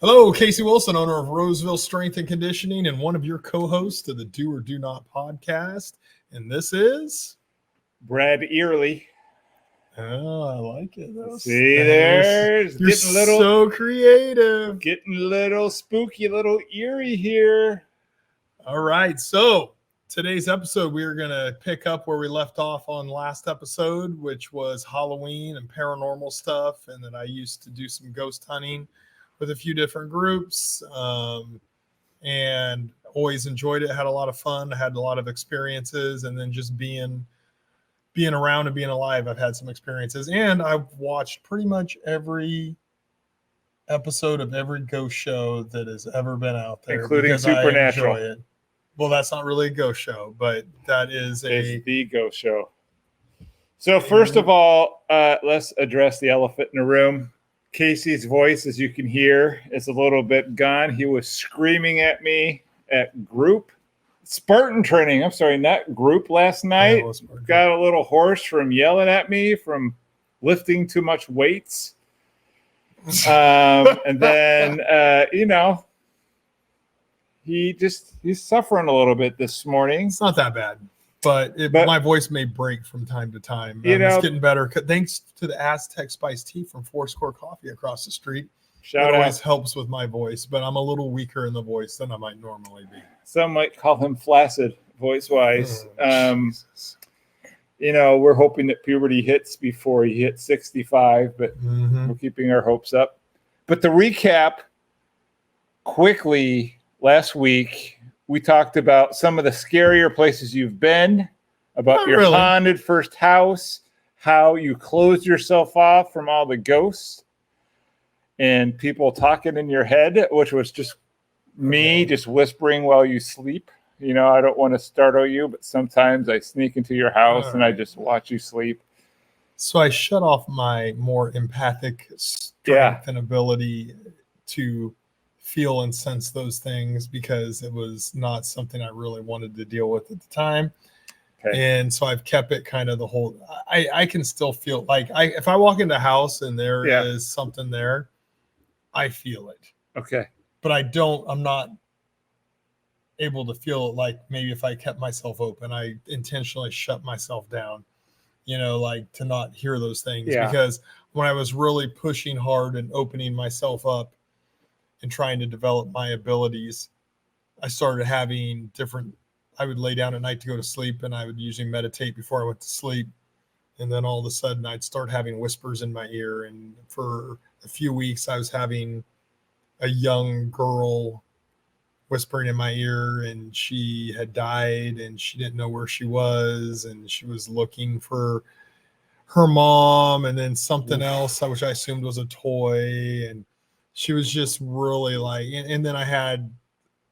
Hello, Casey Wilson, owner of Roseville Strength and Conditioning and one of your co-hosts of the Do or Do Not podcast. And this is Brad Early. Oh, I like it. See, there's you're getting a little so creative. Getting a little spooky, a little eerie here. All right. So today's episode, we're going to pick up where we left off on last episode, which was Halloween and paranormal stuff. And then I used to do some ghost hunting with a few different groups, and always enjoyed it. Had a lot of fun. Had a lot of experiences, and then just being around and being alive, I've had some experiences. And I've watched pretty much every episode of every ghost show that has ever been out there, including Supernatural. I enjoy it. Well, that's not really a ghost show, but that is the ghost show. So first of all, let's address the elephant in the room. Casey's voice, as you can hear, is a little bit gone. He was screaming at me at group Spartan training. I'm sorry, not group last night. Got a little hoarse from yelling at me from lifting too much weights. And then, he's suffering a little bit this morning. It's not that bad. But my voice may break from time to time. It's getting better. Thanks to the Aztec Spice Tea from Foursquare Coffee across the street. It always helps with my voice, but I'm a little weaker in the voice than I might normally be. Some might call him flaccid voice-wise. We're hoping that puberty hits before he hits 65, but we're keeping our hopes up. But to recap quickly, last week, we talked about some of the scarier places you've been, about your haunted first house, how you closed yourself off from all the ghosts and people talking in your head, which was just me just whispering while you sleep. I don't want to startle you, but sometimes I sneak into your house and I just watch you sleep. So I shut off my more empathic strength and ability to feel and sense those things, because it was not something I really wanted to deal with at the time. And so I've kept it kind of the whole, I can still feel like if I walk into a house and there is something there, I feel it. Okay. But I'm not able to feel it like maybe if I kept myself open. I intentionally shut myself down, like to not hear those things. Because when I was really pushing hard and opening myself up and trying to develop my abilities, I started having I would lay down at night to go to sleep, and I would usually meditate before I went to sleep. And then all of a sudden I'd start having whispers in my ear. And for a few weeks I was having a young girl whispering in my ear, and she had died and she didn't know where she was, and she was looking for her mom, and then something else, which I assumed was a toy. And she was just really like, and then I had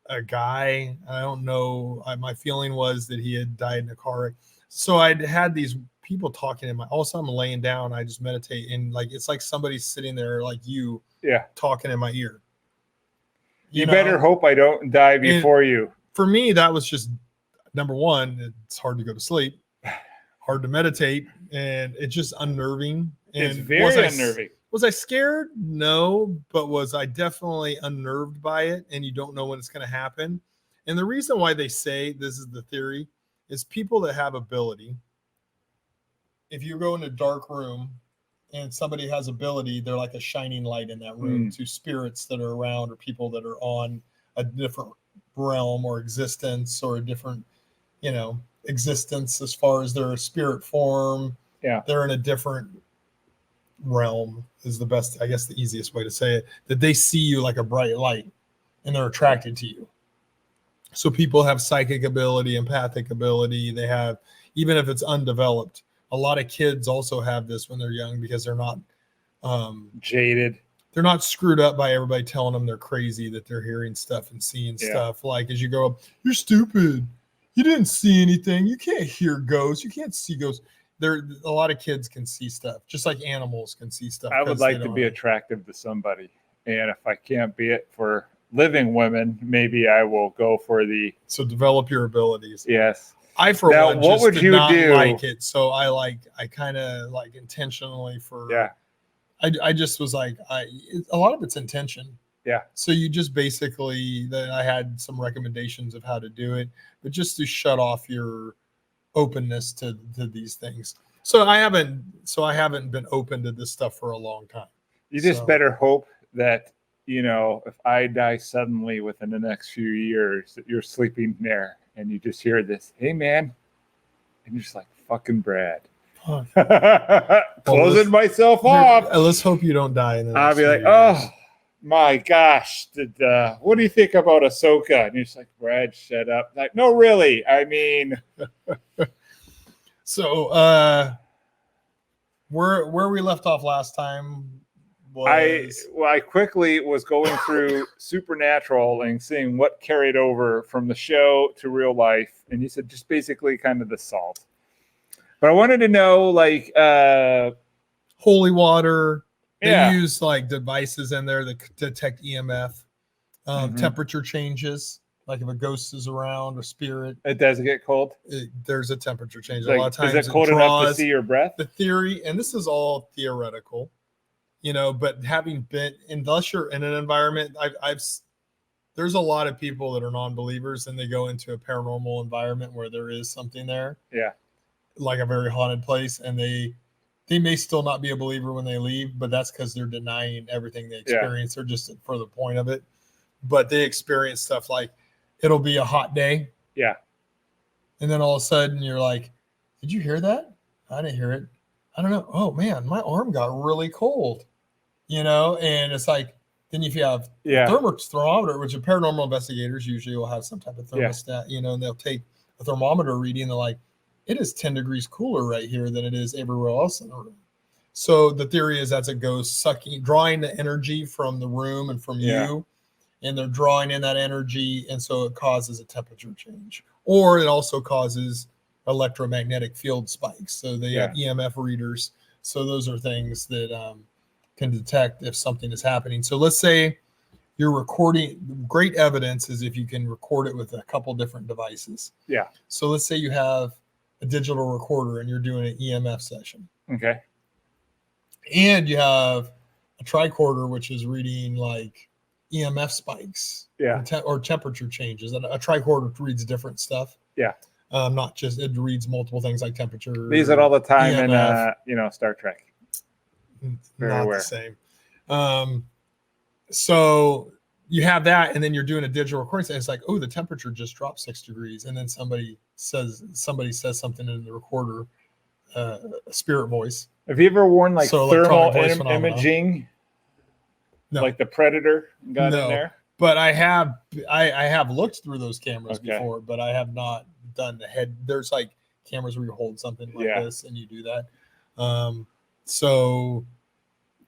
a guy, I don't know, my feeling was that he had died in a car wreck. So I'd had these people talking in my, all of a sudden I'm laying down, I just meditate, and like, it's like somebody's sitting there like you talking in my ear. You better hope I don't die before you. For me, that was just, number one, it's hard to go to sleep, hard to meditate, and it's just unnerving. And it's very unnerving. Was I scared? No, but was I definitely unnerved by it? And you don't know when it's going to happen. And the reason why they say this is the theory is people that have ability, if you go in a dark room and somebody has ability, they're like a shining light in that room to spirits that are around, or people that are on a different realm or existence, or a different, existence as far as their spirit form. Yeah. They're in a different realm is the best, I guess the easiest way to say it, that they see you like a bright light and they're attracted to you. So people have psychic ability, empathic ability. They have, even if it's undeveloped, a lot of kids also have this when they're young, because they're not jaded. They're not screwed up by everybody telling them they're crazy, that they're hearing stuff and seeing stuff. Like, as you grow up, you're stupid. You didn't see anything. You can't hear ghosts. You can't see ghosts. A lot of kids can see stuff, just like animals can see stuff. I would like to be attractive to somebody, and if I can't be it for living women, maybe I will go for so develop your abilities. Yes. I, for now, one, just did not like it. So I kind of like intentionally I just was like, a lot of it's intention. Yeah. So you just basically, that I had some recommendations of how to do it, but just to shut off your openness to these things. So I haven't been open to this stuff for a long time. You just better hope that, if I die suddenly within the next few years, that you're sleeping there and you just hear this, "Hey man," and you're just like, "Fucking Brad." Closing myself off. Let's hope you don't die in the next I'll be like, few years. "Oh my gosh, what do you think about Ahsoka?" And you're just like, "Brad, shut up." Like, no, really. I mean, so where we left off last time was I quickly was going through Supernatural and seeing what carried over from the show to real life, and you said just basically kind of the salt. But I wanted to know, like, holy water. They use like devices in there that detect EMF, temperature changes. Like if a ghost is around or spirit, it does get cold. There's a temperature change. Like, a lot of times, is it cold enough to see your breath? The theory, and this is all theoretical, but having been, unless you're in an environment, there's a lot of people that are non-believers and they go into a paranormal environment where there is something there. Yeah. Like a very haunted place, and they may still not be a believer when they leave, but that's because they're denying everything they experience. They're just for the point of it. But they experience stuff like it'll be a hot day. Yeah. And then all of a sudden you're like, did you hear that? I didn't hear it. I don't know. Oh man, my arm got really cold. And it's like, then if you have thermometer, which are paranormal investigators usually will have some type of thermostat, and they'll take a thermometer reading. They're like, it is 10 degrees cooler right here than it is everywhere else in the room. So the theory is that's a ghost drawing the energy from the room and from you, and they're drawing in that energy, and so it causes a temperature change. Or it also causes electromagnetic field spikes. So they have EMF readers. So those are things that can detect if something is happening. So let's say you're recording. Great evidence is if you can record it with a couple different devices. Yeah. So let's say you have a digital recorder and you're doing an EMF session. Okay. And you have a tricorder, which is reading like EMF spikes, or temperature changes. And a tricorder reads different stuff. Yeah. Not just, it reads multiple things like temperature. They use it all the time in Star Trek. Very not aware. The same. So you have that, and then you're doing a digital recording. And it's like, oh, the temperature just dropped 6 degrees, and then somebody says something in the recorder, a spirit voice. Have you ever worn like thermal imaging? No. Like the Predator got in there? But I have looked through those cameras before, but I have not done the head. There's like cameras where you hold something like this and you do that. So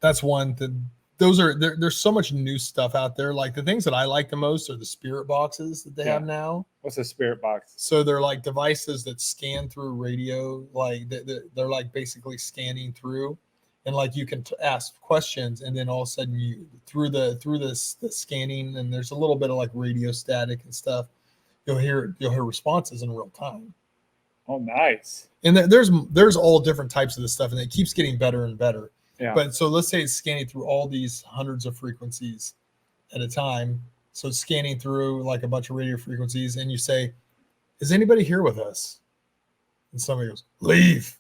that's one thing. There's so much new stuff out there. Like the things that I like the most are the spirit boxes that they have now. What's a spirit box? So they're like devices that scan through radio. Like they're like basically scanning through, and like you can ask questions, and then all of a sudden you through the scanning, and there's a little bit of like radio static and stuff. You'll hear responses in real time. Oh, nice. And there's all different types of this stuff, and it keeps getting better and better. Yeah. But so let's say it's scanning through all these hundreds of frequencies at a time. So it's scanning through like a bunch of radio frequencies, and you say, is anybody here with us? And somebody goes, leave.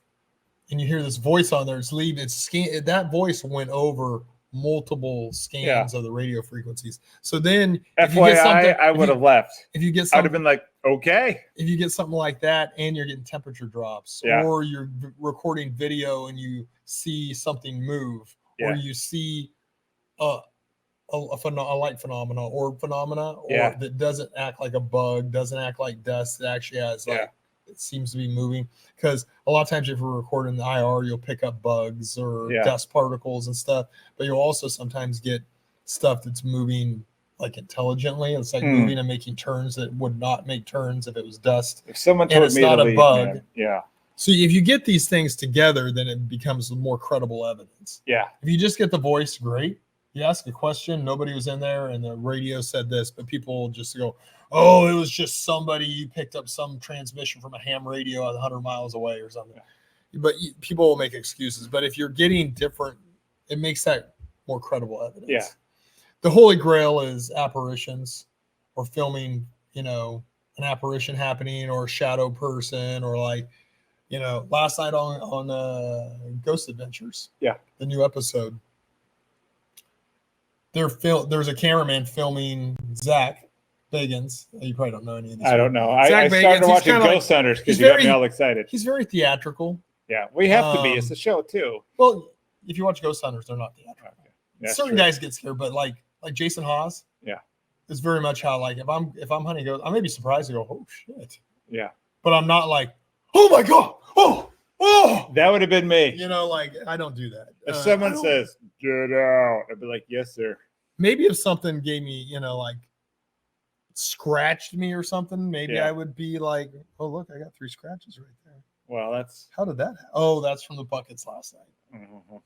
And you hear this voice on there, it's leave. That voice went over multiple scans of the radio frequencies. So then FYI, I would have left. If you get something, I'd have been like, okay. If you get something like that and you're getting temperature drops, or you're recording video and you see something move, or you see a light phenomena or that doesn't act like a bug, doesn't act like dust, it actually has it seems to be moving. Because a lot of times if you're recording the IR, you'll pick up bugs or dust particles and stuff, but you'll also sometimes get stuff that's moving like intelligently. It's like moving and making turns that would not make turns if it was dust. If someone told it's me not to a leave, bug. man. Yeah. So if you get these things together, then it becomes more credible evidence. Yeah. If you just get the voice, great. You ask a question, nobody was in there, and the radio said this, but people just go, oh, it was just somebody picked up some transmission from a ham radio 100 miles away or something. But people will make excuses. But if you're getting different, it makes that more credible evidence. Yeah. the Holy Grail is apparitions or filming, you know, an apparition happening or a shadow person or like, you know, last night on Ghost Adventures. Yeah. The new episode. There's a cameraman filming Zach Bagans. You probably don't know any of these. I don't know. I started watching Ghost Hunters because you got me all excited. He's very theatrical. Yeah, we have to be. It's a show too. Well, if you watch Ghost Hunters, they're not theatrical. Okay. Certain guys get scared, but like Jason Hawes. Yeah. Is very much how like if I'm hunting ghosts, I may be surprised to go, oh shit. Yeah. But I'm not like, oh my god, oh. That would have been me. You know, like I don't do that. If someone says get out, I'd be like, yes, sir. Maybe if something gave me, you know, like scratched me or something, maybe I would be like, oh look, I got 3 scratches right there. Well, how did that happen? Oh, that's from the buckets last night. Mm-hmm.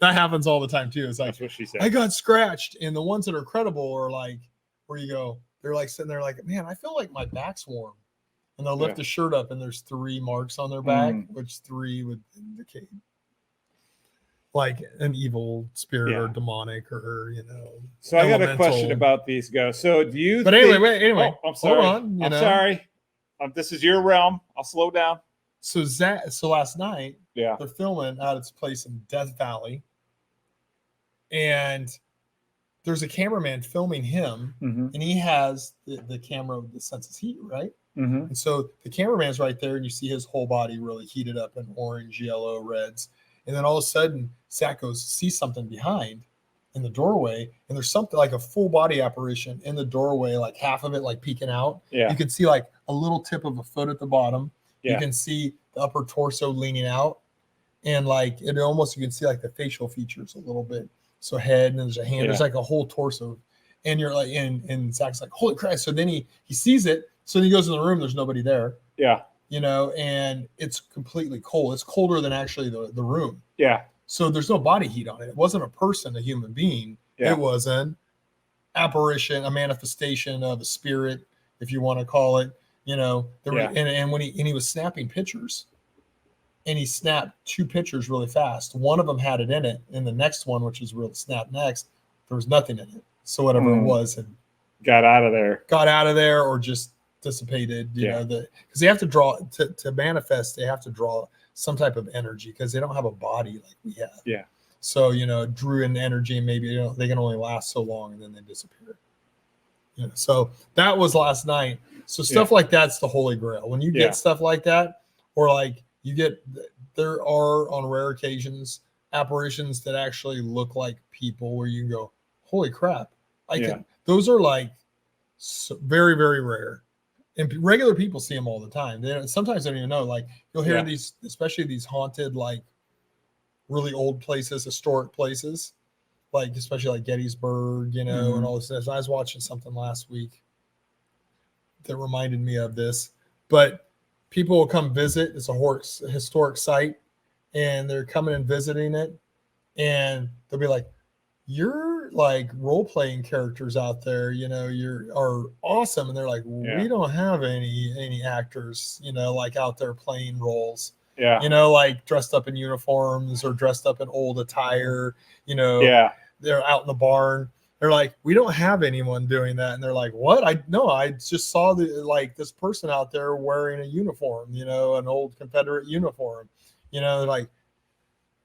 That happens all the time too. It's like that's what she said. I got scratched, and the ones that are credible are like where you go, they're like sitting there like, man, I feel like my back's warm. And they'll lift the shirt up and there's 3 marks on their back, which 3 would indicate like an evil spirit or demonic or, you know. So I got a question about these ghosts. So do you anyway, I'm sorry. Hold on. I'm sorry. This is your realm. I'll slow down. So last night, they're filming out its place in Death Valley. And there's a cameraman filming him, and he has the camera that senses heat, right? Mm-hmm. And so the cameraman's right there, and you see his whole body really heated up in orange, yellow, reds. And then all of a sudden, Zach sees something behind in the doorway, and there's something like a full body apparition in the doorway, like half of it like peeking out. Yeah. You can see like a little tip of a foot at the bottom. Yeah. You can see the upper torso leaning out, and like you can see like the facial features a little bit. So head, and there's a hand, there's like a whole torso. And you're like, and Zach's like, holy crap. So then he sees it. So then he goes in the room, there's nobody there. Yeah. You know, and it's completely cold. It's colder than actually the room. Yeah. So there's no body heat on it. It wasn't a person, a human being. Yeah. It was an apparition, a manifestation of a spirit, if you want to call it. You know, and when he was snapping pictures, and he snapped 2 pictures really fast. One of them had it in it, and the next one, which is really snapped next, there was nothing in it. So whatever it was had got out of there, or just dissipated. You know, because they have to draw to manifest. They have to draw some type of energy because they don't have a body like we have. Yeah. So drew in energy, and maybe they can only last so long, and then they disappear. You know, so that was last night. So stuff like that's the Holy Grail. When you get stuff like that, or like there are on rare occasions apparitions that actually look like people where you can go, holy crap. Those are like very, very rare. And regular people see them all the time. Sometimes they don't even know. Like you'll hear these, especially these haunted, like really old places, historic places, like especially like Gettysburg, and all this stuff. I was watching something last week that reminded me of this, but people will come visit. It's a historic site, and they're coming and visiting it, and they'll be like, you're like role-playing characters out there, are awesome. And they're like, we don't have any actors, like out there playing roles, like dressed up in uniforms or dressed up in old attire, they're out in the barn. They're like, we don't have anyone doing that. And they're like, what? I just saw this person out there wearing a uniform, an old Confederate uniform, they're like,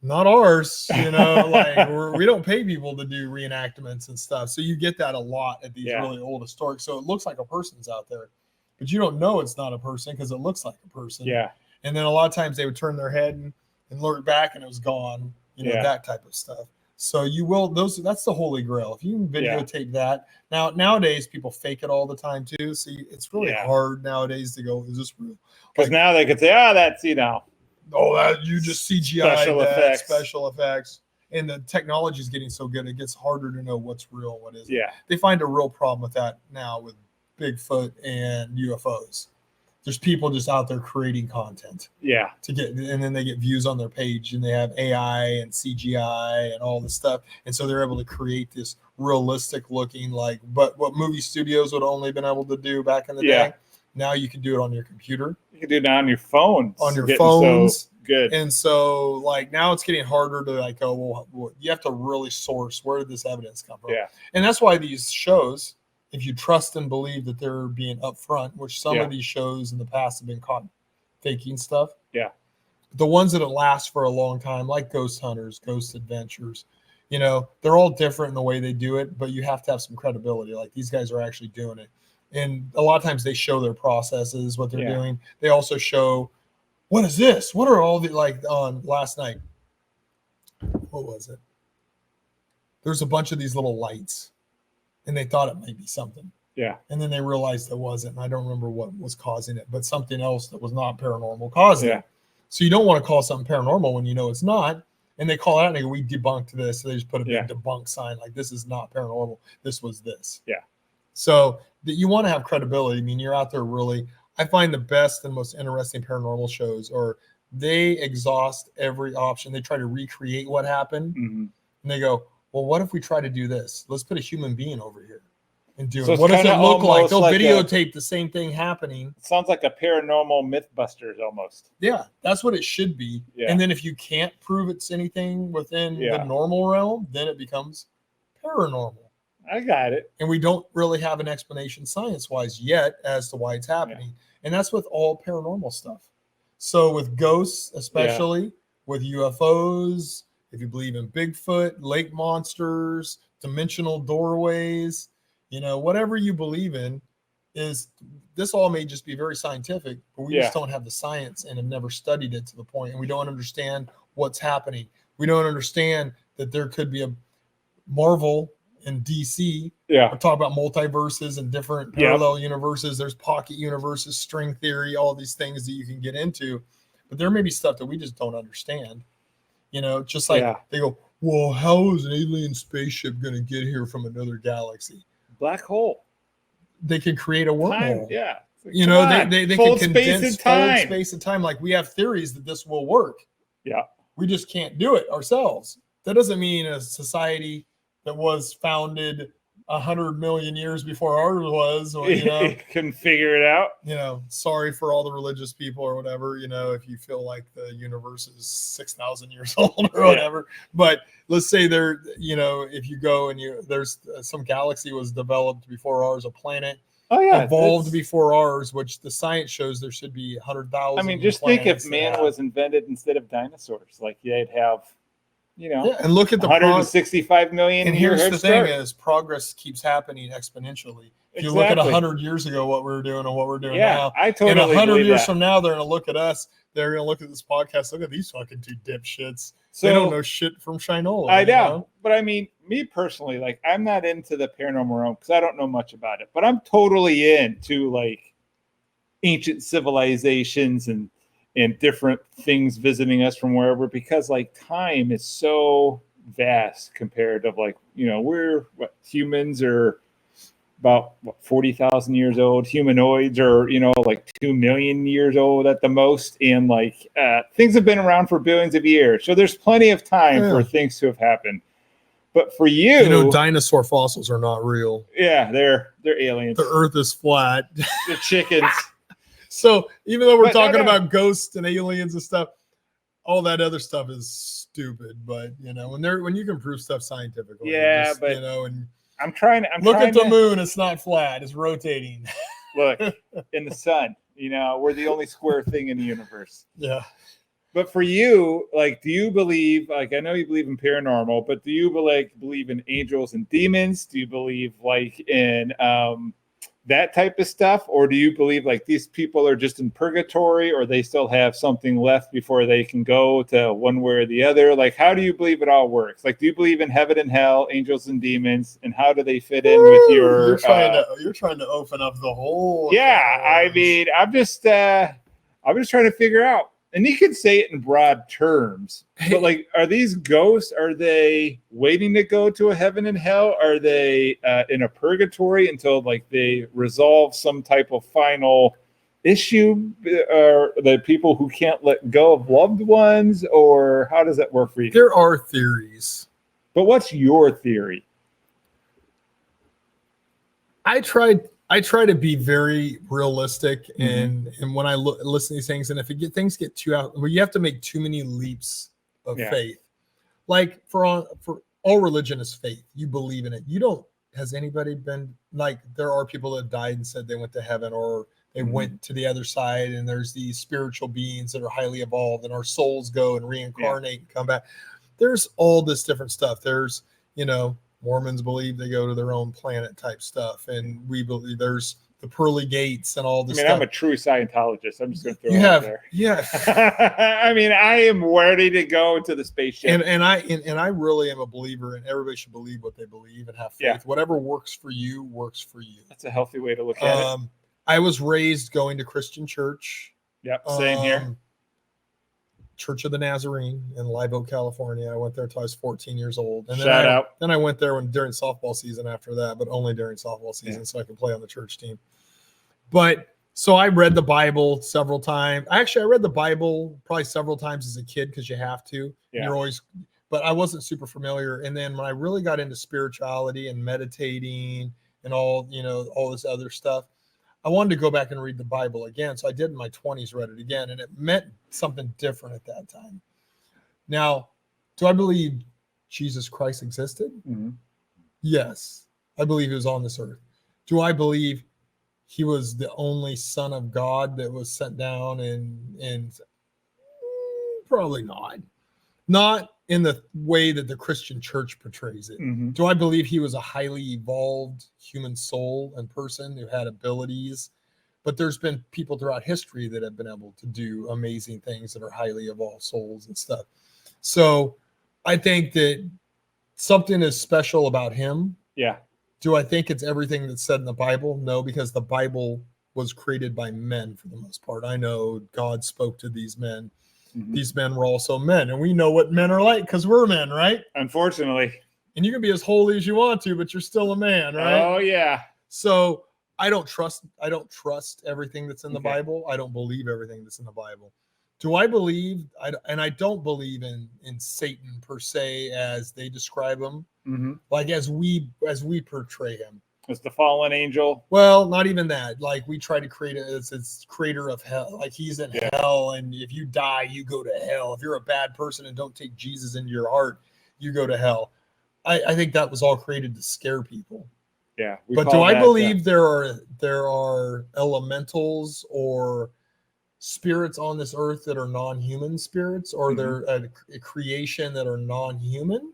not ours, like we don't pay people to do reenactments and stuff. So you get that a lot at these really old historic. So it looks like a person's out there, but you don't know it's not a person because it looks like a person. Yeah. And then a lot of times they would turn their head and look back and it was gone, that type of stuff. So that's the Holy Grail. If you can videotape that. Nowadays people fake it all the time too. So it's really hard nowadays to go, is this real? Because now they could say, that's, that you just CGI special effects. And the technology is getting so good, it gets harder to know what's real and what isn't. Yeah. They find a real problem with that now with Bigfoot and UFOs. There's people just out there creating content. Yeah. And then they get views on their page, and they have AI and CGI and all this stuff. And so they're able to create this realistic looking, but what movie studios would only been able to do back in the day. Now you can do it on your computer. You can do it on your phones. On your phones. So Good. And so like now it's getting harder to like, oh, well, you have to really source where did this evidence come from? Yeah. And that's why these shows, if you trust and believe that they're being upfront, which some of these shows in the past have been caught faking stuff. Yeah. The ones that last for a long time, like Ghost Hunters, Ghost Adventures, you know, they're all different in the way they do it, but you have to have some credibility. Like these guys are actually doing it. And a lot of times they show their processes, what they're doing. They also show, what is this? What are all the, like on last night? What was it? There's a bunch of these little lights and they thought it might be something. Yeah. And then they realized it wasn't. And I don't remember what was causing it, but something else that was not paranormal caused it. So you don't want to call something paranormal when you know it's not. And they call it out and they go, we debunked this. So they just put a big debunk sign like, this is not paranormal. This was this. Yeah. So that you want to have credibility. I mean, you're out there really. I find the best and most interesting paranormal shows are they exhaust every option. They try to recreate what happened. Mm-hmm. And they go, well, what if we try to do this? Let's put a human being over here. And do so it. What does it look like? They'll like videotape the same thing happening. It sounds like a paranormal Mythbusters almost. Yeah, that's what it should be. Yeah. And then if you can't prove it's anything within the normal realm, then it becomes paranormal. I got it. And we don't really have an explanation science-wise yet as to why it's happening. Yeah. And that's with all paranormal stuff. So with ghosts, especially with UFOs, if you believe in Bigfoot, lake monsters, dimensional doorways, you know, whatever you believe in, is this all may just be very scientific, but we just don't have the science and have never studied it to the point, and we don't understand what's happening. We don't understand that there could be a Marvel and DC. Yeah. We're talking about multiverses and different parallel universes. There's pocket universes, string theory, all these things that you can get into, but there may be stuff that we just don't understand. You know, just like they go, well, how is an alien spaceship going to get here from another galaxy? Black hole. They can create a wormhole. Yeah. You know, they can condense space and time. Like we have theories that this will work. Yeah. We just can't do it ourselves. That doesn't mean a society that was founded 100 million years before ours was, or, you know, couldn't figure it out. You know, sorry for all the religious people or whatever, you know, if you feel like the universe is 6,000 years old or whatever. But let's say there, you know, if you go and there's some galaxy was developed before ours, a planet evolved before ours, which the science shows there should be 100,000. I mean, just think if man was invented instead of dinosaurs, like they'd have, you know, and look at the 165 million. And here's the thing: is progress keeps happening exponentially. If you look at 100 years ago, what we were doing and what we're doing now, I totally. And 100 years from now, they're going to look at us. They're going to look at this podcast. Look at these fucking two dipshits. So, they don't know shit from Shinola. I know, but I mean, me personally, like, I'm not into the paranormal realm because I don't know much about it. But I'm totally into like ancient civilizations and different things visiting us from wherever, because like time is so vast compared to like, you know, we're humans are about 40,000 years old. Humanoids are, you know, like 2 million years old at the most. And like things have been around for billions of years. So there's plenty of time for things to have happened. But for you know, dinosaur fossils are not real. Yeah, they're aliens. The earth is flat. They're chickens. So even though we're talking about ghosts and aliens and stuff, all that other stuff is stupid. But you know, when you can prove stuff scientifically, but you know, and I'm trying at the moon. It's not flat. It's rotating. Look in the sun. You know, we're the only square thing in the universe. Yeah. But for you, like, do you believe? Like, I know you believe in paranormal, but do you believe in angels and demons? Do you believe like in that type of stuff, or do you believe like these people are just in purgatory, or they still have something left before they can go to one way or the other? Like, how do you believe it all works? Like, do you believe in heaven and hell, angels and demons, and how do they fit in with your? You're trying to open up the whole. Yeah, I mean, I'm just trying to figure out. And you could say it in broad terms, but like, are these ghosts? Are they waiting to go to a heaven and hell? Are they in a purgatory until like they resolve some type of final issue? Or the people who can't let go of loved ones? Or how does that work for you? There are theories. But what's your theory? I tried I try to be very realistic, and when I listen to these things, and if things get too out, well, you have to make too many leaps of faith. Like for all religion is faith. You believe in it. You don't. Has anybody been like? There are people that died and said they went to heaven, or they went to the other side, and there's these spiritual beings that are highly evolved, and our souls go and reincarnate and come back. There's all this different stuff. There's, Mormons believe they go to their own planet type stuff, and we believe there's the pearly gates and all this stuff. I'm a true Scientologist. I'm just going to throw it out there. Yeah. I am ready to go to the spaceship. And I really am a believer, and everybody should believe what they believe and have faith. Yeah. Whatever works for you, works for you. That's a healthy way to look at it. I was raised going to Christian church. Yep, same here. Church of the Nazarene in Live Oak, California. I went there until I was 14 years old. And then I went there during softball season after that, but only during softball season, so I could play on the church team. But so I read the Bible several times. Actually, I read the Bible probably several times as a kid because you have to. Yeah. You're always, but I wasn't super familiar. And then when I really got into spirituality and meditating and all this other stuff, I wanted to go back and read the Bible again. So I did in my 20s, read it again, and it meant something different at that time. Now, do I believe Jesus Christ existed? Mm-hmm. Yes. I believe he was on this earth. Do I believe he was the only Son of God that was sent down and probably not. Not in the way that the Christian church portrays it. Mm-hmm. Do I believe he was a highly evolved human soul and person who had abilities? But there's been people throughout history that have been able to do amazing things that are highly evolved souls and stuff. So I think that something is special about him. Yeah. Do I think it's everything that's said in the Bible? No, because the Bible was created by men for the most part. I know God spoke to these men. Mm-hmm. These men were also men, and we know what men are like because we're men, right? Unfortunately. And you can be as holy as you want to, but you're still a man, right? Oh, yeah. So I don't trust everything that's in the Bible. I don't believe everything that's in the Bible. Do I believe? I don't believe in Satan per se as they describe him, like as we portray him. As the fallen angel. Well, not even that. Like we try to create it as it's creator of hell. Like he's in hell, and if you die, you go to hell. If you're a bad person and don't take Jesus into your heart, you go to hell. I think that was all created to scare people. Yeah. But do I believe there are elementals or spirits on this earth that are non-human spirits, or they're a creation that are non-human?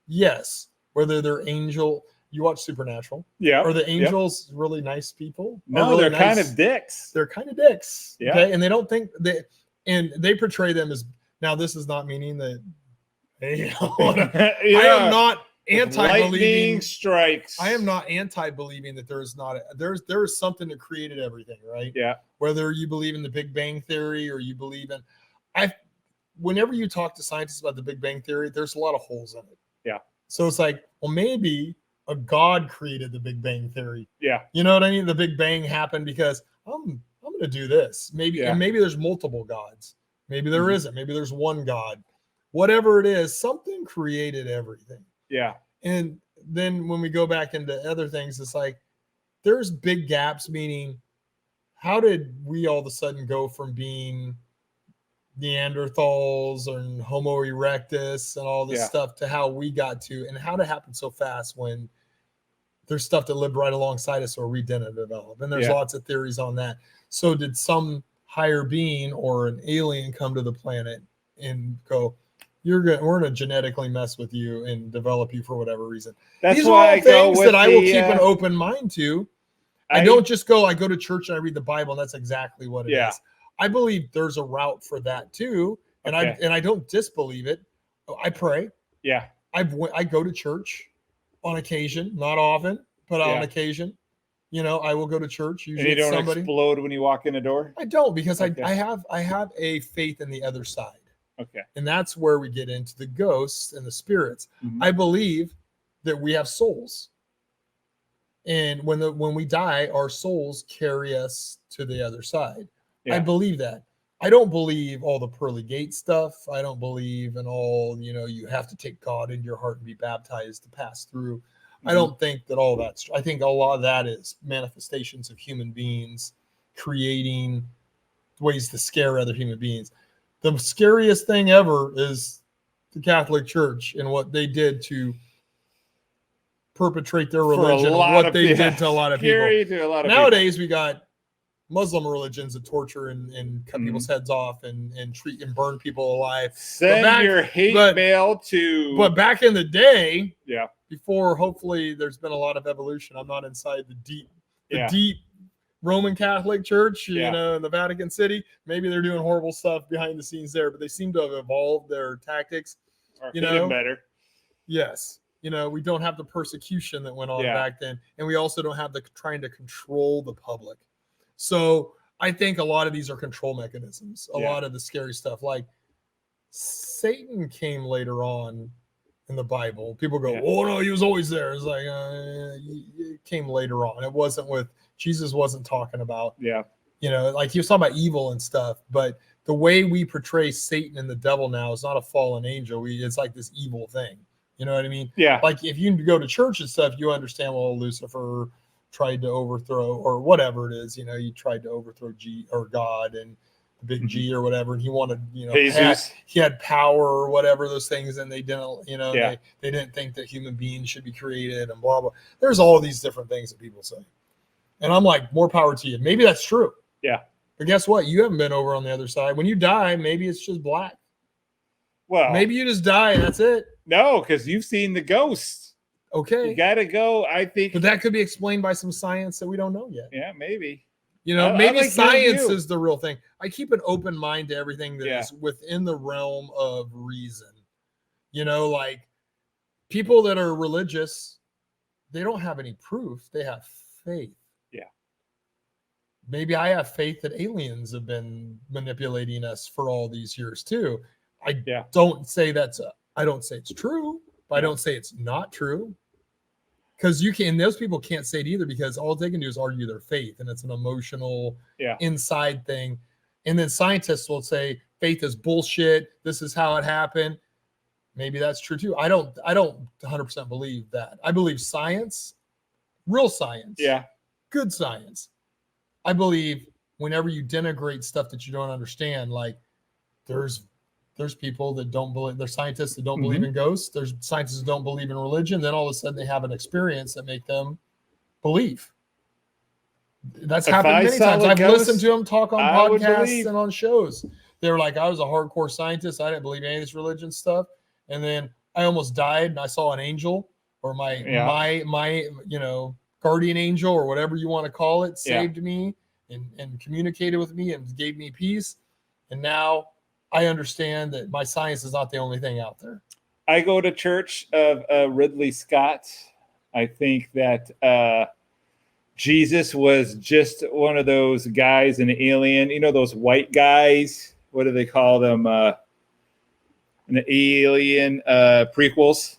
Yes. Whether they're angel. You watch Supernatural. Yeah. Are the angels really nice people? No, really they're kind of dicks. They're kind of dicks. Yeah. Okay. And they don't think they portray them as, now this is not meaning that, I am not anti-believing. Lightning strikes. I am not anti-believing that there is something that created everything, right? Yeah. Whether you believe in the Big Bang Theory or you believe in, whenever you talk to scientists about the Big Bang Theory, there's a lot of holes in it. Yeah. So it's like, well, maybe a God created the Big Bang Theory. Yeah. You know what I mean? The Big Bang happened because I'm going to do this. Maybe, and maybe there's multiple gods. Maybe there isn't. Maybe there's one God. Whatever it is, something created everything. Yeah. And then when we go back into other things, it's like there's big gaps, meaning how did we all of a sudden go from being Neanderthals and Homo erectus and all this stuff to how we got to, and how did it happen so fast when there's stuff that lived right alongside us or we didn't develop. And there's lots of theories on that. So did some higher being or an alien come to the planet and go, we're going to genetically mess with you and develop you for whatever reason. That's These why are all things that I will keep an open mind to. I don't just I go to church and I read the Bible and that's exactly what it is. I believe there's a route for that too. And I don't disbelieve it. I pray. Yeah. I go to church on occasion, not often, but on occasion. I will go to church. Usually and you don't explode when you walk in the door? I don't, because I have a faith in the other side. Okay. And that's where we get into the ghosts and the spirits. Mm-hmm. I believe that we have souls. And when we die, our souls carry us to the other side. Yeah. I believe that. I don't believe all the pearly gate stuff. I don't believe in all, you have to take God into your heart and be baptized to pass through. I don't think that all that's. I think a lot of that is manifestations of human beings creating ways to scare other human beings. The scariest thing ever is the Catholic Church and what they did to perpetrate their religion, what they did to a lot of people. Nowadays, we got Muslim religions that torture and cut people's heads off and treat and burn people alive. Send your hate mail to. But back in the day, yeah, before hopefully there's been a lot of evolution. I'm not inside the deep Roman Catholic Church, you know, in the Vatican City. Maybe they're doing horrible stuff behind the scenes there, but they seem to have evolved their tactics. You know, better. Yes. You know, we don't have the persecution that went on back then, and we also don't have the trying to control the public. So I think a lot of these are control mechanisms. A lot of the scary stuff, like Satan came later on in the Bible. People go, "Oh no, he was always there." It's like it came later on. It wasn't with Jesus. Wasn't talking about you know, like he was talking about evil and stuff. But the way we portray Satan and the devil now is not a fallen angel. It's like this evil thing. You know what I mean? Yeah. Like if you go to church and stuff, you understand, well, Lucifer tried to overthrow or whatever it is, you know, he tried to overthrow God and the big G or whatever. And he wanted, you know, he had power or whatever, those things. And they didn't, you know, they didn't think that human beings should be created and blah, blah. There's all these different things that people say. And I'm like, more power to you. Maybe that's true. Yeah. But guess what? You haven't been over on the other side. When you die, maybe it's just black. Well, maybe you just die and that's it. No, because you've seen the ghosts. Okay. You got to go, I think. But that could be explained by some science that we don't know yet. Yeah, maybe. You know, maybe like science is the real thing. I keep an open mind to everything that is within the realm of reason. You know, like people that are religious, they don't have any proof. They have faith. Yeah. Maybe I have faith that aliens have been manipulating us for all these years too. I don't say I don't say it's true, but I don't say it's not true. Because those people can't say it either, because all they can do is argue their faith, and it's an emotional inside thing. And then scientists will say faith is bullshit. This is how it happened. Maybe that's true too. I don't 100% believe that. I believe science, real science, good science. I believe whenever you denigrate stuff that you don't understand, like there's people that don't believe, there's scientists that don't believe in ghosts. There's scientists that don't believe in religion. Then all of a sudden they have an experience that make them believe. That's happened many times. I've listened to them talk on podcasts and on shows. They're like, I was a hardcore scientist. I didn't believe any of this religion stuff. And then I almost died and I saw an angel, or my you know, guardian angel or whatever you want to call it, saved me and communicated with me and gave me peace. And now I understand that my science is not the only thing out there. I go to church of Ridley Scott. I think that Jesus was just one of those guys, an alien. You know, those white guys? What do they call them? An alien prequels,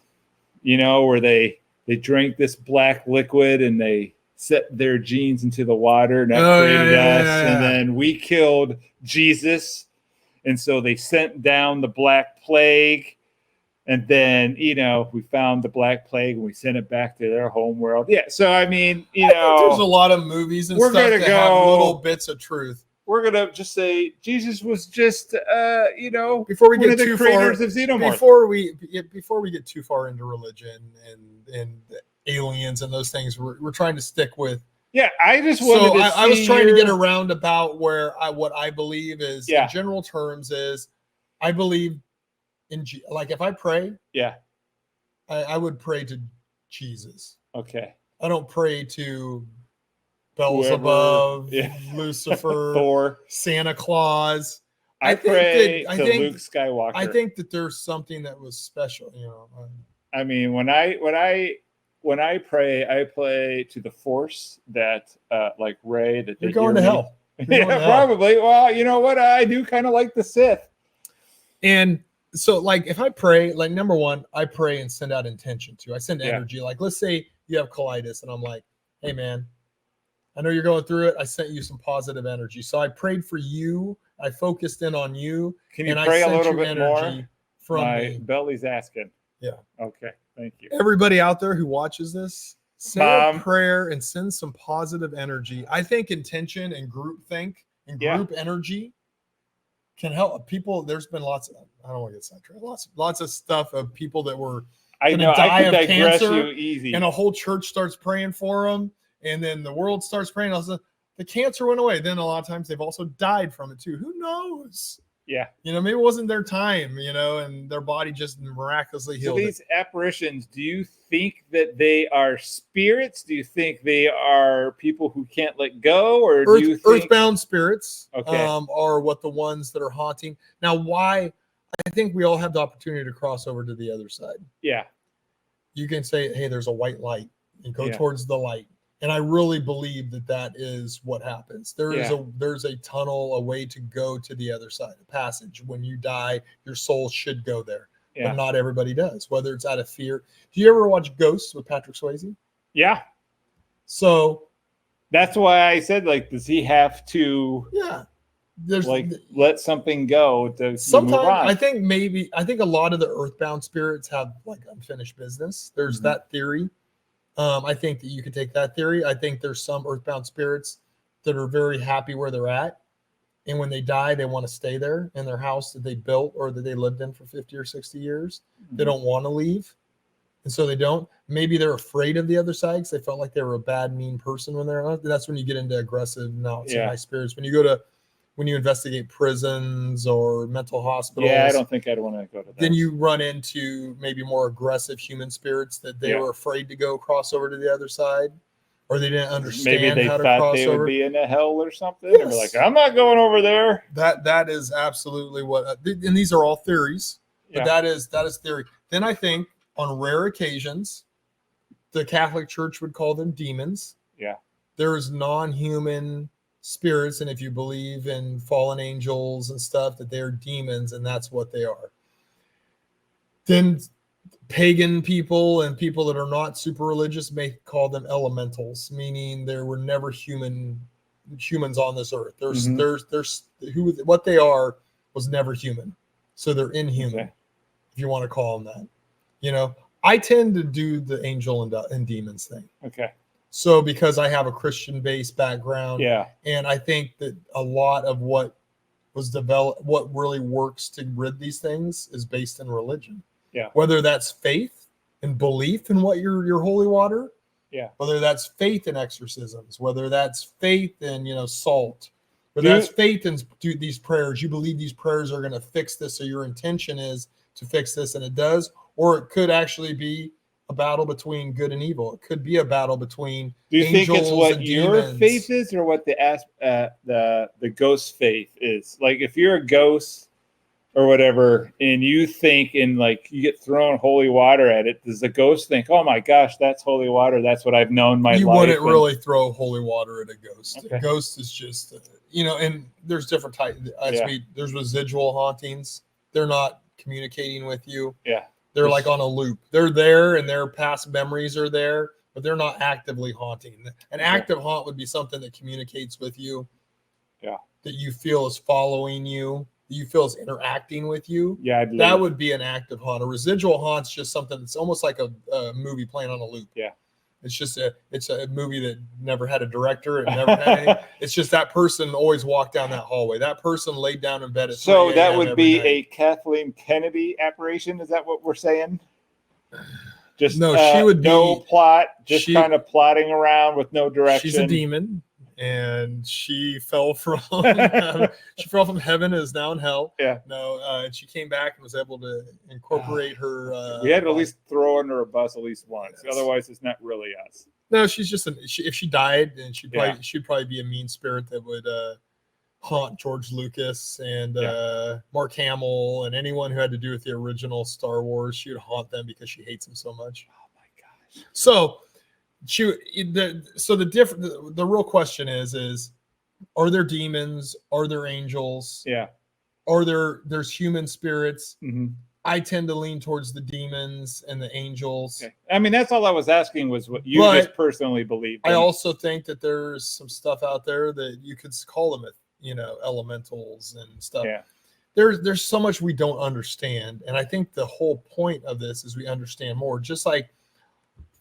you know, where they drink this black liquid and they set their genes into the water and that created us. And then we killed Jesus. And so they sent down the Black Plague. And then, you know, we found the Black Plague and we sent it back to their home world. Yeah. So, I mean, you know, there's a lot of movies and stuff that have little bits of truth. We're going to just say Jesus was just, you know, before we get too far, of Xenomorph. Before we get too far into religion and aliens and those things, we're trying to stick with. Yeah, I just wanted I was trying to get around about what I believe is, in general terms, is I believe in, like, if I pray, I would pray to Jesus. Okay. I don't pray to Beelzebub, Lucifer, Thor, Santa Claus. I pray to Luke Skywalker. I think that there's something that was special, you know. I mean, when I pray, I pray to the Force that, like Rey, that you're going to hell. Probably. Well, you know what? I do kind of like the Sith. And so, like, if I pray, like, number one, I pray and send out intention too. I send energy. Like, let's say you have colitis, and I'm like, hey, man, I know you're going through it. I sent you some positive energy. So I prayed for you. I focused in on you. Can you pray a little bit more? From My me. belly's asking. Yeah. Okay. Thank you. Everybody out there who watches this, say Mom. a prayer and send some positive energy. I think intention and group think and group energy can help people. There's been lots of, I don't want to get sidetracked, lots of stuff of people that were going to die of cancer, and a whole church starts praying for them, and then the world starts praying. Also, the cancer went away. Then a lot of times they've also died from it too. Who knows? Yeah. Maybe it wasn't their time, and their body just miraculously healed. So these apparitions, do you think that they are spirits? Do you think they are people who can't let go? Or do you think earthbound spirits are what the ones that are haunting? Now, why? I think we all have the opportunity to cross over to the other side. Yeah. You can say, hey, there's a white light, and go towards the light. And I really believe that is what happens. There's a tunnel, a way to go to the other side, a passage. When you die, your soul should go there. But not everybody does, whether it's out of fear. Do you ever watch Ghosts with Patrick Swayze? Yeah. So that's why I said, does he have to there's let something go to sometimes move on? I think a lot of the earthbound spirits have unfinished business. There's that theory. I think that you could take that theory. I think there's some earthbound spirits that are very happy where they're at. And when they die, they want to stay there in their house that they built or that they lived in for 50 or 60 years. They don't want to leave. And so they don't. Maybe they're afraid of the other side because they felt like they were a bad, mean person when they're on. That's when you get into aggressive, nice spirits. When you investigate prisons or mental hospitals. Yeah, I don't think I'd want to go to that. Then you run into maybe more aggressive human spirits that they were afraid to go cross over to the other side, or they didn't understand maybe they how to thought cross they over. would be in a hell or something. Yes. They were like, I'm not going over there. That is absolutely what, and these are all theories, but that is theory. Then I think on rare occasions, the Catholic Church would call them demons. Yeah. There is non-human spirits, and if you believe in fallen angels and stuff, that they're demons, and that's what they are. Then pagan people and people that are not super religious may call them elementals, meaning there were never humans on this earth. There's what they are was never human, so they're inhuman, if you want to call them that. I tend to do the angel and demons thing. Okay. So because I have a Christian-based background, and I think that a lot of what was developed, what really works to rid these things, is based in religion. Yeah. Whether that's faith and belief in what your holy water, whether that's faith in exorcisms, whether that's faith in salt, whether that's faith in these prayers. You believe these prayers are going to fix this, so your intention is to fix this, and it does. Or it could actually be a battle between good and evil. It could be a battle between Do you think it's what your demons. faith is, or what the ghost faith is? Like, if you're a ghost or whatever, and you think you get thrown holy water at it, does the ghost think, "Oh my gosh, that's holy water. That's what I've known my life"? You wouldn't really throw holy water at a ghost. Okay. A ghost is just, and there's different types. There's residual hauntings. They're not communicating with you. Yeah. They're like on a loop. They're there, and their past memories are there, but they're not actively haunting. An active haunt would be something that communicates with you. Yeah. That you feel is following you. That you feel is interacting with you. Yeah. That would be an active haunt. A residual haunt's just something that's almost like a movie playing on a loop. Yeah. It's just it's a movie that never had a director. It never had anything. It's just that person always walked down that hallway. That person laid down in bed at 3 So that would be night. a Kathleen Kennedy apparition. Is that what we're saying? Just no, she would no be, plot, just kind of plotting around with no direction. She's a demon, and she fell from heaven and is now in hell. Yeah. No, and she came back and was able to incorporate her. We had to at least throw under a bus at least once. Yes. Otherwise, it's not really us. No, she's just if she died, then she'd probably be a mean spirit that would haunt George Lucas and Mark Hamill and anyone who had to do with the original Star Wars. She would haunt them because she hates them so much. Oh my gosh! So the real question is are there demons? Are there angels? Yeah. There's human spirits? Mm-hmm. I tend to lean towards the demons and the angels. Okay. I mean, that's all I was asking was what you just personally believe. I also think that there's some stuff out there that you could call them, elementals and stuff. Yeah. there's so much we don't understand. And I think the whole point of this is we understand more. Just like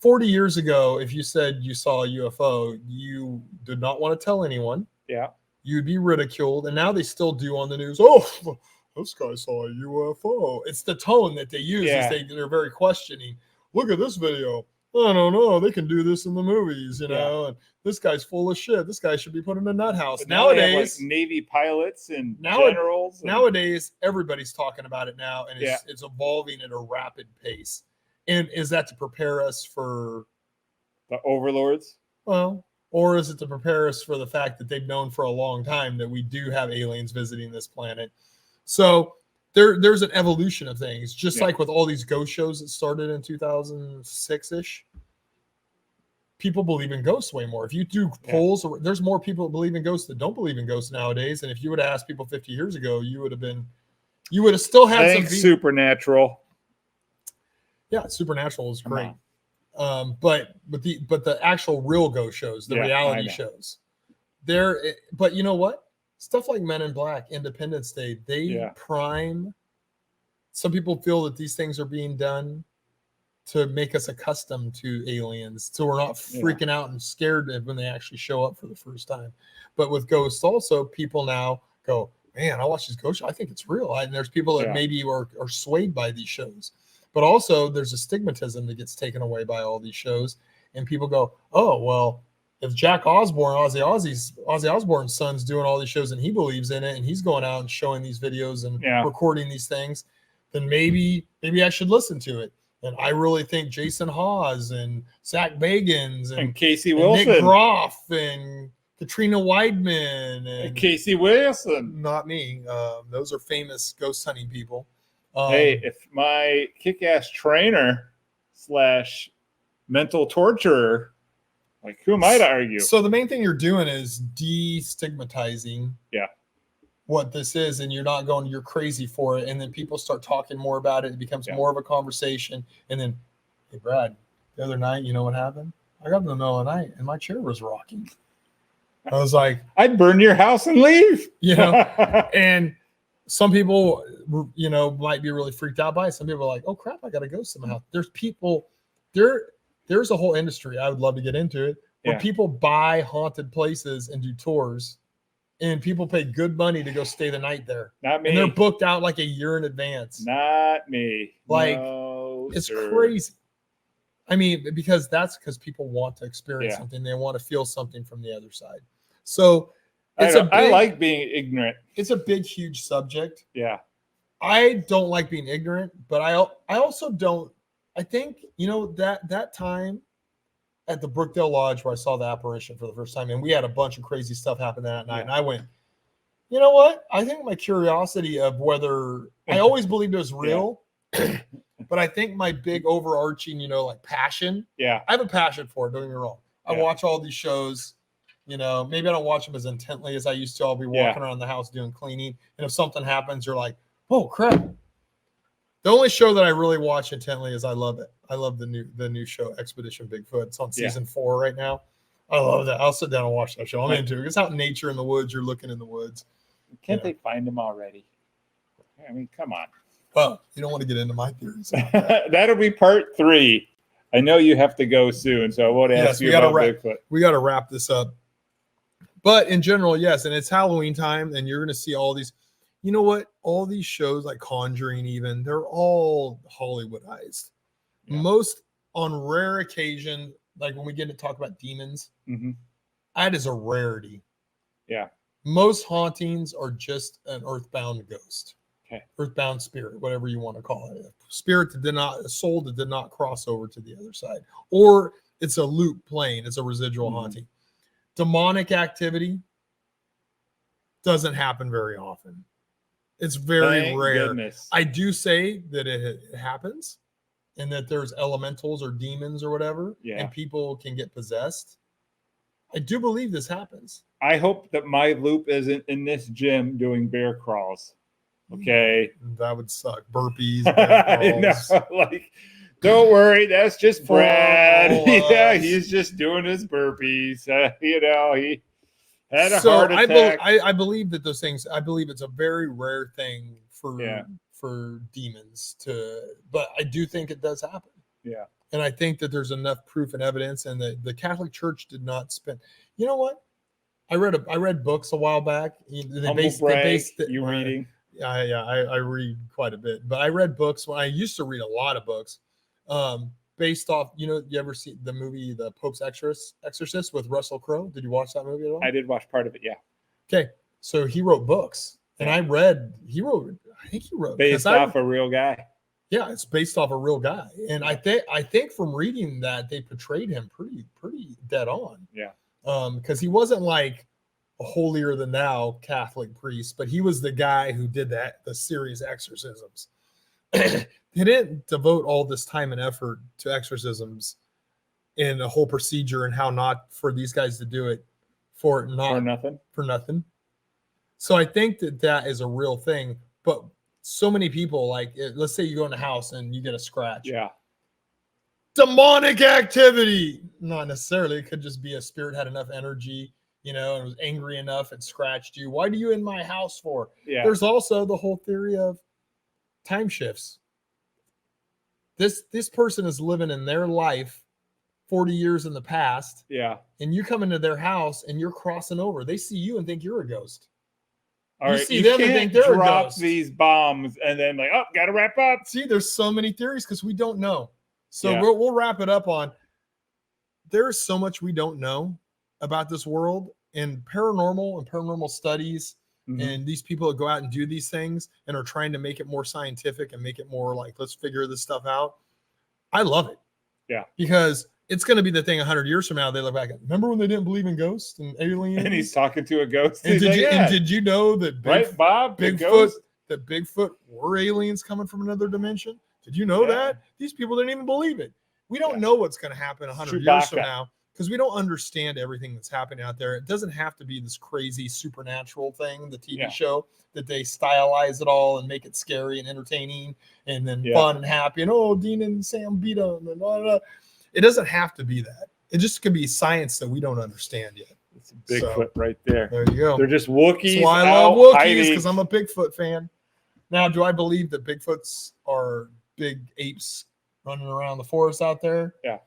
40 years ago, if you said you saw a UFO, you did not want to tell anyone. Yeah. You'd be ridiculed. And now they still do on the news. Oh, this guy saw a UFO. It's the tone that they use. Yeah. They're very questioning. Look at this video. I don't know. They can do this in the movies, you know. And this guy's full of shit. This guy should be put in a nut house. But now nowadays, like Navy pilots and generals. Nowadays, everybody's talking about it now, and it's evolving at a rapid pace. And is that to prepare us for the overlords? Well, or is it to prepare us for the fact that they've known for a long time that we do have aliens visiting this planet? So there's an evolution of things, just like with all these ghost shows that started in 2006-ish. People believe in ghosts way more. If you do polls, there's more people that believe in ghosts that don't believe in ghosts nowadays. And if you would have asked people 50 years ago, you would have still had Supernatural. Yeah, Supernatural is great. But the actual real ghost shows, the reality shows, but you know what? Stuff like Men in Black, Independence Day, they prime. Some people feel that these things are being done to make us accustomed to aliens, so we're not freaking out and scared when they actually show up for the first time. But with ghosts, also, people now go, man, I watch these ghost shows. I think it's real. And there's people that maybe are swayed by these shows. But also, there's a stigmatism that gets taken away by all these shows, and people go, "Oh, well, if Jack Osborne, Ozzy Osbourne's son's doing all these shows, and he believes in it, and he's going out and showing these videos and recording these things, then maybe I should listen to it." And I really think Jason Hawes and Zach Bagans and Casey Wilson, Nick Groff and Katrina Weidman and Casey Wilson. Not me. Those are famous ghost hunting people. Hey, if my kick-ass trainer / mental torturer, like, who am I to argue? So the main thing you're doing is destigmatizing what this is, and you're crazy for it. And then people start talking more about it. It becomes more of a conversation. And then, hey, Brad, the other night, you know what happened? I got in the middle of the night and my chair was rocking. I was like, I'd burn your house and leave. And some people, might be really freaked out by it. Some people are like, oh, crap, I got to go somehow. There's people, there's a whole industry. I would love to get into it where people buy haunted places and do tours, and people pay good money to go stay the night there. Not me. And they're booked out like a year in advance. Not me. Like, it's crazy. I mean, because people want to experience something. They want to feel something from the other side. So I like being ignorant. It's a big, huge subject. Yeah. I don't like being ignorant, but I also don't. I think, that time at the Brookdale Lodge where I saw the apparition for the first time, and we had a bunch of crazy stuff happen that night, and I went, you know what? I think my curiosity of whether I always believed it was real, but I think my big overarching, like passion. Yeah. I have a passion for it. Don't get me wrong. I watch all these shows. Maybe I don't watch them as intently as I used to. I'll be walking around the house doing cleaning, and if something happens, you're like, oh crap. The only show that I really watch intently is I love it. I love the new show, Expedition Bigfoot. It's on season 4 right now. I love that. I'll sit down and watch that show. I'm into it. It's out in nature in the woods. You're looking in the woods. Can't they find them already? I mean, come on. Well, you don't want to get into my theories. That'll be part 3. I know you have to go soon, so I won't ask you about Bigfoot. We got to wrap this up. But in general, yes, and it's Halloween time, and you're going to see all these. You know what? All these shows like Conjuring, even, they're all Hollywoodized. Yeah. Most, on rare occasion, like when we get to talk about demons, that is a rarity. Yeah. Most hauntings are just an earthbound ghost. Okay. Earthbound spirit, whatever you want to call it. A soul that did not cross over to the other side. Or it's a loop plane. It's a residual haunting. Demonic activity doesn't happen very often. It's very rare. Goodness. I do say that it happens, and that there's elementals or demons or whatever, and people can get possessed. I do believe this happens. I hope that my loop isn't in this gym doing bear crawls. Okay. That would suck. Burpees, bear crawls. I know, don't worry, that's just Brad. Yeah, he's just doing his burpees. He had a heart attack. I believe that those things, I believe it's a very rare thing for demons but I do think it does happen. Yeah. And I think that there's enough proof and evidence, and the Catholic Church did not spend. You know what? I read books a while back. Reading? I read quite a bit, but I read books when I used to read a lot of books, based off. You ever see the movie The Pope's Exorcist with Russell Crowe? Did you watch that movie at all? I did watch part of it. Yeah. Okay, so he wrote books, and I think he wrote based off a real guy. Yeah, it's based off a real guy, and I think from reading that they portrayed him pretty dead on. Yeah. Because he wasn't like a holier than thou Catholic priest, but he was the guy who did the serious exorcisms. They didn't devote all this time and effort to exorcisms in a whole procedure and how not for these guys to do it for nothing. So I think that is a real thing, but so many people, like, let's say you go in a house and you get a scratch. Yeah. Demonic activity. Not necessarily. It could just be a spirit had enough energy, and was angry enough and scratched you. Why do you in my house for? Yeah. There's also the whole theory of time shifts. This person is living in their life 40 years in the past. Yeah. And you come into their house and you're crossing over. They see you and think you're a ghost. All right, you them and think they're drop these bombs and then gotta wrap up. See, there's so many theories because we don't know. So we'll wrap it up on. There's so much we don't know about this world and paranormal studies, and these people that go out and do these things and are trying to make it more scientific and make it more like, let's figure this stuff out. I love it. Yeah, because it's going to be the thing 100 years from now. They look back and remember when they didn't believe in ghosts and aliens? And he's talking to a ghost. And did you know that Bigfoot were aliens coming from another dimension? Did you know that? These people didn't even believe it. We don't know what's going to happen 100 years from now because we don't understand everything that's happening out there. It doesn't have to be this crazy supernatural thing, the TV show, that they stylize it all and make it scary and entertaining and then fun and happy. And, Dean and Sam beat them and blah, blah, blah. It doesn't have to be that. It just could be science that we don't understand yet. It's a Bigfoot right there. There you go. They're just Wookiees. That's why I love Wookiees, because I'm a Bigfoot fan. Now, do I believe that Bigfoots are big apes running around the forest out there? Yeah.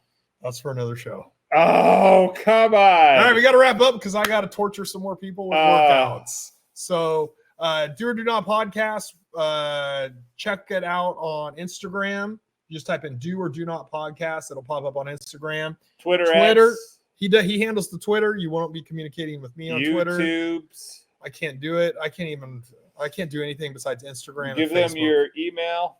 That's for another show. Oh, come on. All right, we got to wrap up because I got to torture some more people with workouts. So, Do or Do Not Podcast. Check it out on Instagram. You just type in Do or Do Not Podcast. It'll pop up on Instagram. Twitter. X. He handles the Twitter. You won't be communicating with me on Twitter. YouTube's. I can't do it. I can't do anything besides Instagram. Give them your email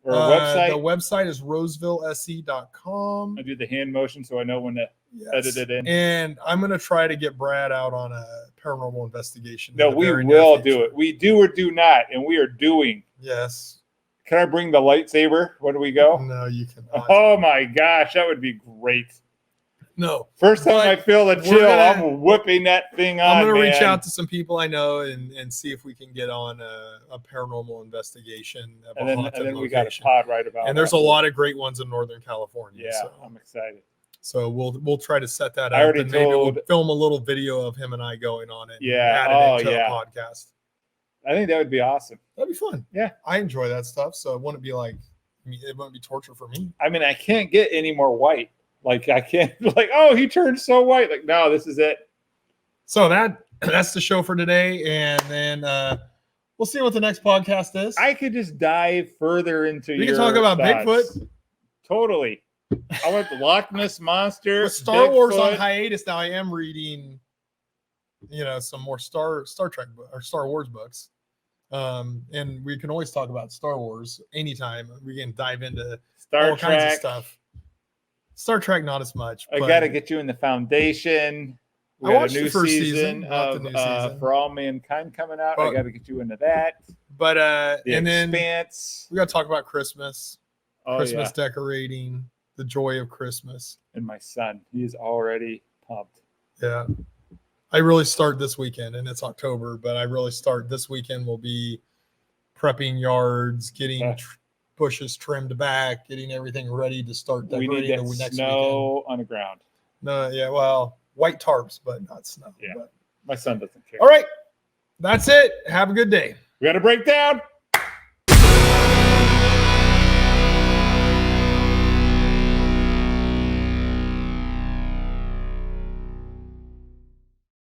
or website. The website is rosevillese.com. I do the hand motion so I know when to edit it in. And I'm going to try to get Brad out on a paranormal investigation. No, we will do it. We do or do not, and we are doing. Yes. Can I bring the lightsaber? Where do we go? No, you cannot. Oh my gosh, that would be great. No. First time I feel the chill, I'm whipping that thing on. I'm going to reach out to some people I know and see if we can get on a paranormal investigation. And then we got a pod right about it. And there's a lot of great ones in Northern California. Yeah, so. I'm excited. So we'll try to set that up. I already and maybe we'll film a little video of him and I going on it. Yeah. Add it into the podcast. I think that would be awesome. That'd be fun. Yeah. I enjoy that stuff. So it wouldn't be it wouldn't be torture for me. I mean, I can't get any more white. Like I can't he turned so white. Like, no, this is it. So that's the show for today. And then we'll see what the next podcast is. I could just dive further into We can talk about thoughts. Bigfoot. Totally. I went the Loch Ness Monster. With Star Wars on hiatus now, I am reading, some more Star Trek or Star Wars books. And we can always talk about Star Wars anytime. We can dive into all kinds of stuff. Star Trek, not as much. I got to get you in the Foundation. We got a new season of For All Mankind coming out. I got to get you into that. But and Expanse. Then we got to talk about Christmas. Christmas decorating, the joy of Christmas. And my son, he is already pumped. Yeah. I really start this weekend, and it's October, but I really start this weekend will be prepping yards, getting bushes trimmed back, getting everything ready to start decorating. We need that the next snow weekend. On the ground. No, yeah, well, white tarps, but not snow. Yeah, but. My son doesn't care. All right, that's it. Have a good day. We got to break down.